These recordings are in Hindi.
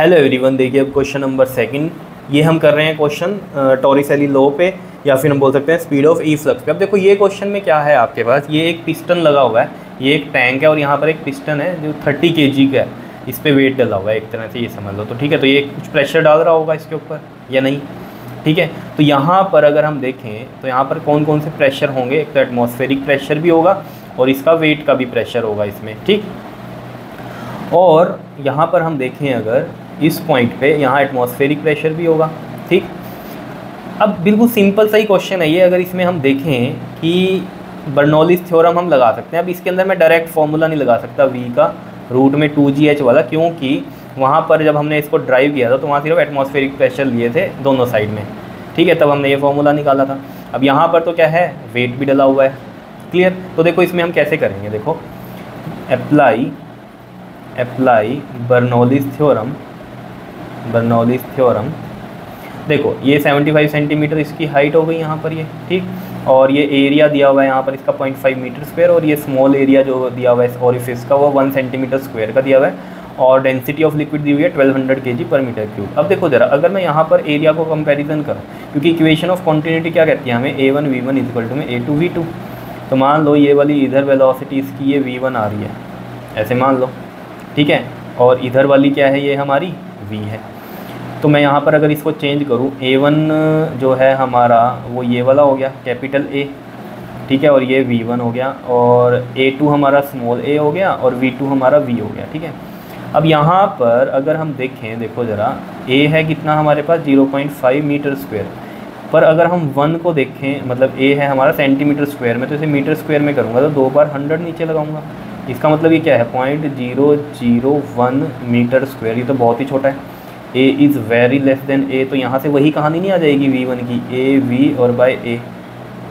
हेलो एवरीवन, देखिए अब क्वेश्चन नंबर सेकंड ये हम कर रहे हैं क्वेश्चन टॉरिसेली लॉ पे, या फिर हम बोल सकते हैं स्पीड ऑफ ई फ्लक्स पे। अब देखो ये क्वेश्चन में क्या है आपके पास, ये एक पिस्टन लगा हुआ है, ये एक टैंक है और यहाँ पर एक पिस्टन है जो 30 kg का है, इस पर वेट डला हुआ है एक तरह से, ये समझ लो। तो ठीक है, तो ये कुछ प्रेशर डाल रहा होगा इसके ऊपर या नहीं, ठीक है। तो यहाँ पर अगर हम देखें तो यहाँ पर कौन कौन से प्रेशर होंगे, एक तो एटमॉस्फेरिक प्रेशर भी होगा और इसका वेट का भी प्रेशर होगा इसमें, ठीक। और यहाँ पर हम देखें अगर इस पॉइंट पे, यहाँ एटमॉस्फेरिक प्रेशर भी होगा, ठीक। अब बिल्कुल सिंपल सा ही क्वेश्चन है ये। अगर इसमें हम देखें कि बर्नौलीज थ्योरम हम लगा सकते हैं। अब इसके अंदर मैं डायरेक्ट फॉर्मूला नहीं लगा सकता v का रूट में 2gh वाला, क्योंकि वहाँ पर जब हमने इसको ड्राइव किया था तो वहाँ सिर्फ एटमॉस्फेरिक प्रेशर लिए थे दोनों साइड में, ठीक है, तब हमने ये फॉर्मूला निकाला था। अब यहाँ पर तो क्या है, वेट भी डला हुआ है, क्लियर। तो देखो इसमें हम कैसे करेंगे, देखो अप्लाई बर्नौलीज थ्योरम। देखो ये 75 सेंटीमीटर इसकी हाइट हो गई यहाँ पर ये, ठीक। और ये एरिया दिया हुआ है यहाँ पर इसका 0.5 मीटर स्क्वायर, और ये स्मॉल एरिया जो दिया हुआ है इस ओरिफिस का वो 1 सेंटीमीटर स्क्वायर का दिया हुआ है, और डेंसिटी ऑफ लिक्विड दी हुई है 1200 kg पर मीटर क्यूब। अब देखो जरा, अगर मैं यहाँ पर एरिया को कंपैरिजन करूँ, क्योंकि इक्वेशन ऑफ कॉन्टिन्यूटी क्या कहती है हमें, a1 v1 इक्वल टू में a2 v2। तो मान लो ये वाली इधर वेलोसिटी इसकी ये v1 आ रही है, ऐसे मान लो, ठीक है, और इधर वाली क्या है, ये हमारी v है। तो मैं यहाँ पर अगर इसको चेंज करूँ, a1 जो है हमारा वो ये वाला हो गया कैपिटल A, ठीक है, और ये v1 हो गया, और a2 हमारा स्मॉल a हो गया, और v2 हमारा v हो गया, ठीक है। अब यहाँ पर अगर हम देखें, देखो ज़रा, a है कितना हमारे पास 0.5 मीटर स्क्वायर, पर अगर हम 1 को देखें, मतलब a है हमारा सेंटीमीटर स्क्वायर में, तो इसे मीटर स्क्वायर में करूँगा तो 2 बार 100 नीचे लगाऊंगा। इसका मतलब ये क्या है, 0.001 मीटर स्क्वायर, ये तो बहुत ही छोटा है। a is very less than a, तो यहाँ से वही कहानी नहीं आ जाएगी v1 की, a v और बाय a।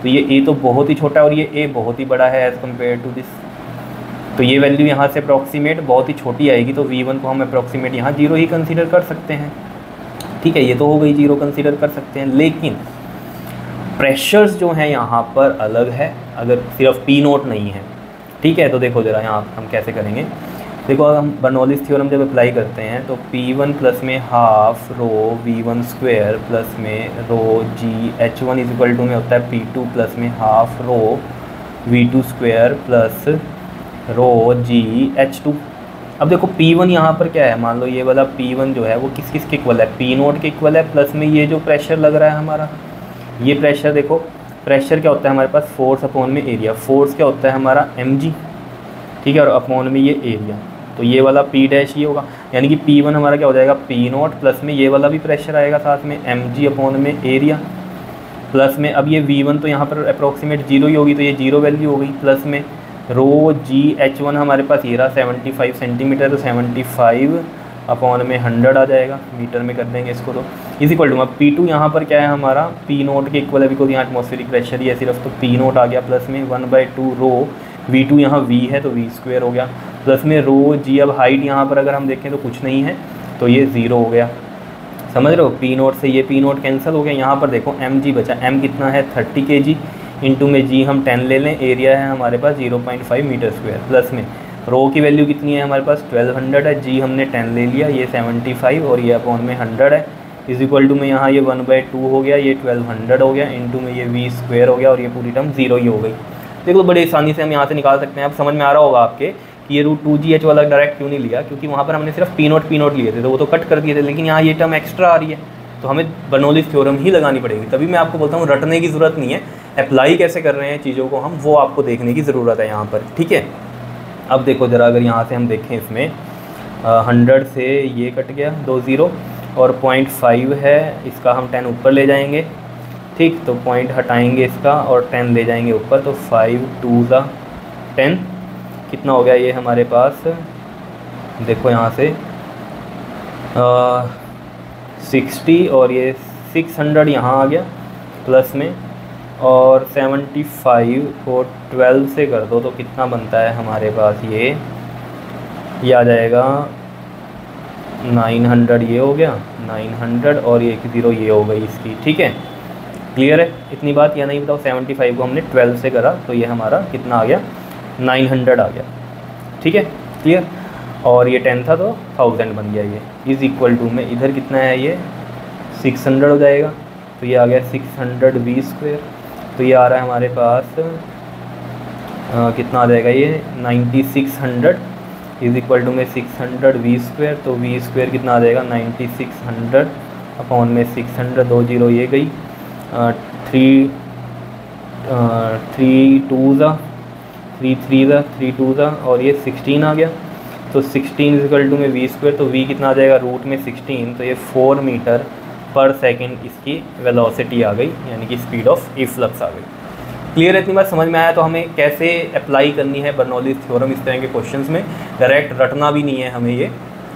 तो ये a तो बहुत ही छोटा है और ये a बहुत ही बड़ा है एज़ कम्पेयर टू दिस। तो ये वैल्यू यहाँ से अप्रॉक्सीमेट बहुत ही छोटी आएगी, तो v1 को हम अप्रॉक्सीमेट यहाँ 0 ही कंसीडर कर सकते हैं, ठीक है। ये तो हो गई 0 कंसीडर कर सकते हैं, लेकिन प्रेशर्स जो हैं यहाँ पर अलग है, अगर सिर्फ p नोट नहीं है, ठीक है। तो देखो ज़रा यहाँ हम कैसे करेंगे, देखो अगर हम बर्नौलीज थ्योरम जब अप्लाई करते हैं तो P1 प्लस में half rho V1 square plus में रो GH1 इज इक्वल टू में होता है P2 प्लस में half rho V2 square plus रो GH2। अब देखो P1 यहाँ पर क्या है, मान लो ये वाला P1 जो है वो किस किस के इक्वल है, P नोट के इक्वल है, प्लस में ये जो प्रेशर लग रहा है हमारा, ये प्रेशर, देखो प्रेशर क्या होता है हमारे पास, फोर्स अपॉन में एरिया। फोर्स क्या होता है हमारा mg, ठीक है, और अपॉन में ये एरिया, तो ये वाला P डैश ये होगा, यानी कि P1 हमारा क्या हो जाएगा P नोट, प्लस में ये वाला भी प्रेशर आएगा साथ में mg अपॉन में एरिया, प्लस में अब ये V1 तो यहाँ पर अप्रॉक्सीमेट 0 ही होगी, तो ये 0 वैल्यू हो गई, प्लस में रो GH1 हमारे पास ये रहा 75 सेंटीमीटर, तो 75 अपॉन में 100 आ जाएगा, मीटर में कर देंगे इसको, तो इज इक्वल टू अब P2 यहाँ पर क्या है हमारा P नोट के इक्वल है, बिकॉज यहाँ एटमॉस्फेरिक प्रेशर ही है सिर्फ, तो P नोट आ गया, प्लस में 1/2 रो V2 यहाँ V है तो V स्क्वायर हो गया, प्लस में रो G। अब हाइट यहाँ पर अगर हम देखें तो कुछ नहीं है, तो ये 0 हो गया, समझ रहे हो। P नोट से ये P नोट कैंसिल हो गया, यहाँ पर देखो mg बचा, m कितना है 30 kg, इंटू में g हम 10 ले लें, एरिया है हमारे पास 0.5 मीटर स्क्वायर, प्लस में रो की वैल्यू कितनी है हमारे पास 1200 है, g हमने 10 ले लिया, ये 75 और ये अपॉन में 100 है, इज इक्वल टू में यहाँ ये 1/2 हो गया, ये 1200 हो गया, इंटू में ये v स्क्वायर हो गया, और ये पूरी टर्म 0 ही हो गई। देखो बड़ी आसानी से हम यहाँ से निकाल सकते हैं। अब समझ में आ रहा होगा आपके कि ये रूट 2gh वाला डायरेक्ट क्यों नहीं लिया, क्योंकि वहाँ पर हमने सिर्फ P नोट लिए थे, तो वो तो कट कर दिए थे, लेकिन यहाँ ये टर्म एक्स्ट्रा आ रही है, तो हमें बर्नौलीज थ्योरम ही लगानी पड़ेगी। तभी मैं आपको बोलता हूँ रटने की ज़रूरत नहीं है, अप्लाई कैसे कर रहे हैं चीज़ों को हम, वो आपको देखने की ज़रूरत है यहाँ पर, ठीक है। अब देखो ज़रा, अगर यहाँ से हम देखें, इसमें 100 से ये कट गया 2 0, और 0.5 है, इसका हम 10 ऊपर ले जाएंगे, ठीक, तो पॉइंट हटाएंगे इसका और 10 ले जाएंगे ऊपर, तो 5 2 10 कितना हो गया ये हमारे पास, देखो यहाँ से 60, और ये 600 यहाँ आ गया, प्लस में, और 75 को 12 से कर दो तो कितना बनता है हमारे पास, ये आ जाएगा 900, ये हो गया 900, और ये 0 ये हो गई इसकी, ठीक है। क्लियर है इतनी बात या नहीं बताओ। 75 को हमने 12 से करा तो ये हमारा कितना आ गया 900 आ गया, ठीक है, क्लियर। और ये 10 था तो 1000 बन गया ये, इज़ इक्वल टू में इधर कितना है ये 600 हो जाएगा, तो ये आ गया 600 v स्क्वायर, तो ये आ रहा है हमारे पास कितना आ जाएगा ये 9600 इज़ इक्वल टू में 600 v स्क्वायर, तो v स्क्वायर कितना आ जाएगा 9600 अपॉन में 600, 2 0 ये गई, 3 2 ज़ा 3 3 ज़ा 3 2 ज़ा और ये 16 आ गया, तो 16 इक्वल टू में v स्क्वायर, तो v कितना आ जाएगा रूट में 16, तो ये 4 मीटर पर सेकंड इसकी वेलोसिटी आ गई, यानी कि स्पीड ऑफ इफ्लक्स आ गई। क्लियर है, इतनी बात समझ में आया। तो हमें कैसे अप्लाई करनी है बर्नौलीज़ थ्योरम इस तरह के क्वेश्चंस में, डायरेक्ट रटना भी नहीं है हमें ये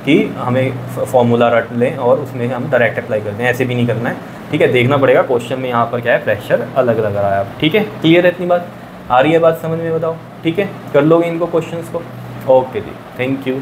कि हमें फॉर्मूला रट लें और उसमें हम डायरेक्ट अप्लाई करते हैं, ऐसे भी नहीं करना है, ठीक है। देखना पड़ेगा क्वेश्चन में यहाँ पर क्या है, प्रेशर अलग लग रहा है, ठीक है। क्लियर है, इतनी बात आ रही है, बात समझ में बताओ, ठीक है। कर लोगे इनको क्वेश्चंस को, ओके जी, थैंक यू।